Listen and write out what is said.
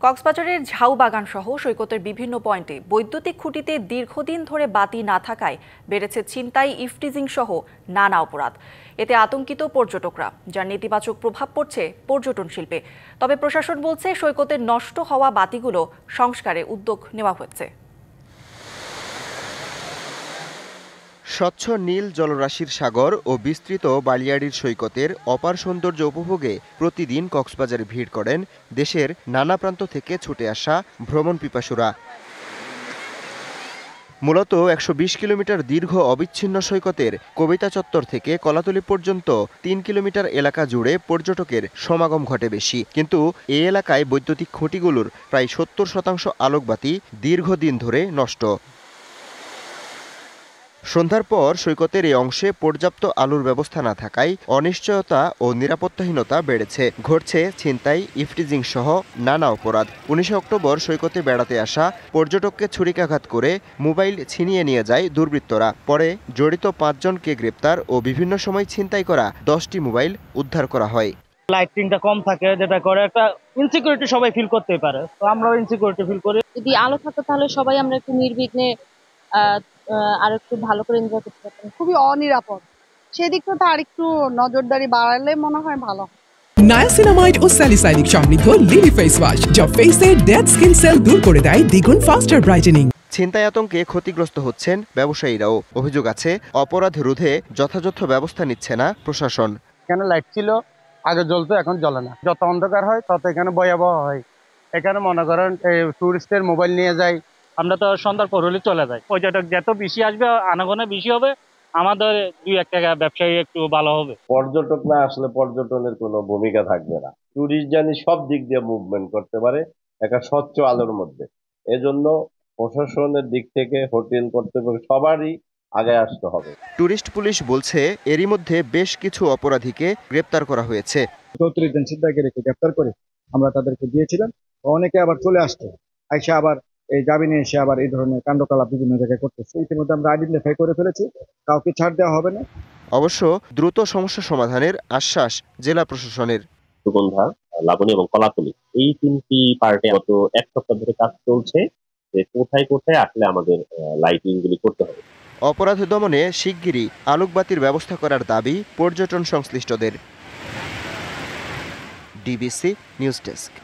কক্সবাজারের ঝাউবাগান সহ সৈকতের বিভিন্ন পয়েন্টে বৈদ্যুতিক খুঁটিতে দীর্ঘদিন ধরে বাতি না থাকায় বেড়েছে ছিনতাই, ইফটিজিং সহ নানা অপরাধ। এতে আতঙ্কিত পর্যটকরা, যার নেতিবাচক প্রভাব পড়ছে পর্যটন শিল্পে। তবে প্রশাসন বলছে সৈকতের নষ্ট হওয়া বাতিগুলো সংস্কারে উদ্যোগ নেওয়া হচ্ছে। স্বচ্ছ নীল জলরাশির সাগর ও বিস্তৃত বালিয়াড়ির সৈকতের অপার সৌন্দর্য উপভোগে প্রতিদিন কক্সবাজারে ভিড় করেন দেশের নানা প্রান্ত থেকে ছুটে আসা ভ্রমণ পিপাসুরা। মূলত ১২০ কিলোমিটার দীর্ঘ অবিচ্ছিন্ন সৈকতের কবিতা চত্বর থেকে কলাতলি পর্যন্ত ৩ কিলোমিটার এলাকা জুড়ে পর্যটকের সমাগম ঘটে বেশি। কিন্তু এই এলাকায় বৈদ্যুতিক খুঁটিগুলোর প্রায় ৭০% আলোকবাতি দীর্ঘদিন ধরে নষ্ট। সন্ধ্যার পর সৈকতের এই অংশে পর্যাপ্ত আলোর ব্যবস্থা না থাকায় অনিশ্চয়তা ও নিরাপত্তাহীনতা বেড়েছে। ঘটছে ছিনতাই, ইফটিজিং সহ নানা অপরাধ। ১৯ অক্টোবর সৈকতে বেড়াতে আসা পর্যটককে ছুরিকাঘাত করে মোবাইল ছিনিয়ে নিয়ে যায় দুর্বৃত্তরা। পরে জড়িত ৫ জনকে গ্রেপ্তার ও বিভিন্ন সময় ছিনতাই করা ১০টি মোবাইল উদ্ধার করা হয়। লাইটিংটা কম থাকে, যেটা করে একটা ইনসিকিউরিটি সবাই ফিল করতে পারে। তো আমরাও ইনসিকিউরিটি ফিল করি। যদি আলো থাকতো তাহলে সবাই আমরা একটু নির্বিঘ্নে আর একটু ভালো করে এনজয় করতে পারতাম। খুবই অনিরাপদ, সেদিকটা আর একটু নজরদারি বাড়ালে মনে হয় ভালো। নায়াসিনামাইড ও স্যালিসাইলিক সমৃদ্ধ লিলি ফেস ওয়াশ, যা ফেসের ডেড স্কিন সেল দূর করে দেয় দ্বিগুণ ফাস্টার ব্রাইটেনিং। ছিনতাই আতঙ্কে ক্ষতিগ্রস্ত হচ্ছেন ব্যবসায়ীরাও। অভিযোগ আছে অপরাধ রোধে যথাযথ ব্যবস্থা নিচ্ছে না প্রশাসন। এখানে লাইট ছিল, আগে জ্বলতো, এখন জ্বলে না। যত অন্ধকার হয় তত এখানে ভয়াবহ হয়। এখানে মনে করেন টুরিস্টের মোবাইল নিয়ে যায়, আমরা তো সন্ধ্যার পর হলে চলে যাই। পর্যটক যত বেশি আসবে, আনাগোনা বেশি হবে, আমাদের ২-১ টাকা ব্যবসায়ী একটু ভালো হবে। পর্যটক না আসলে পর্যটনের কোনো ভূমিকা থাকবে না। টুরিস্ট জানি সব দিক দিয়ে মুভমেন্ট করতে পারে একটা স্বচ্ছ আলোর মধ্যে। এজন্য প্রশাসনের দিক থেকে হোটেল কর্তৃপক্ষ সবারই আগে আসতে হবে। টুরিস্ট পুলিশ বলছে এরই মধ্যে বেশ কিছু অপরাধীকে গ্রেপ্তার করা হয়েছে। ৩৪ জন ছিনতাইকারীকে গ্রেপ্তার করে আমরা তাদেরকে দিয়েছিলাম। অনেকে আবার চলে আসছে, আইসা আবার এই জামিনে এসে আবার এই ধরনের কাণ্ডকলাপ বিভিন্ন জায়গায় করতেছে। ইতিমধ্যে আমরা আইডেন্টিফাই করে ফেলেছি, কাউকে ছাড় দেওয়া হবে না। অবশ্য দ্রুত সমস্যা সমাধানের আশ্বাস জেলা প্রশাসনের। সুগন্ধা, লাবণী এবং কলাতলি, এই ৩টি পার্টে গত ১ সপ্তাহ ধরে কাজ চলছে যে কোথায় কোথায় আসলে আমাদের লাইটিং গুলি করতে হবে। অপরাধ দমনে শিগগিরই আলোকবাতির ব্যবস্থা করার দাবি পর্যটন সংশ্লিষ্টদের। DBC news desk.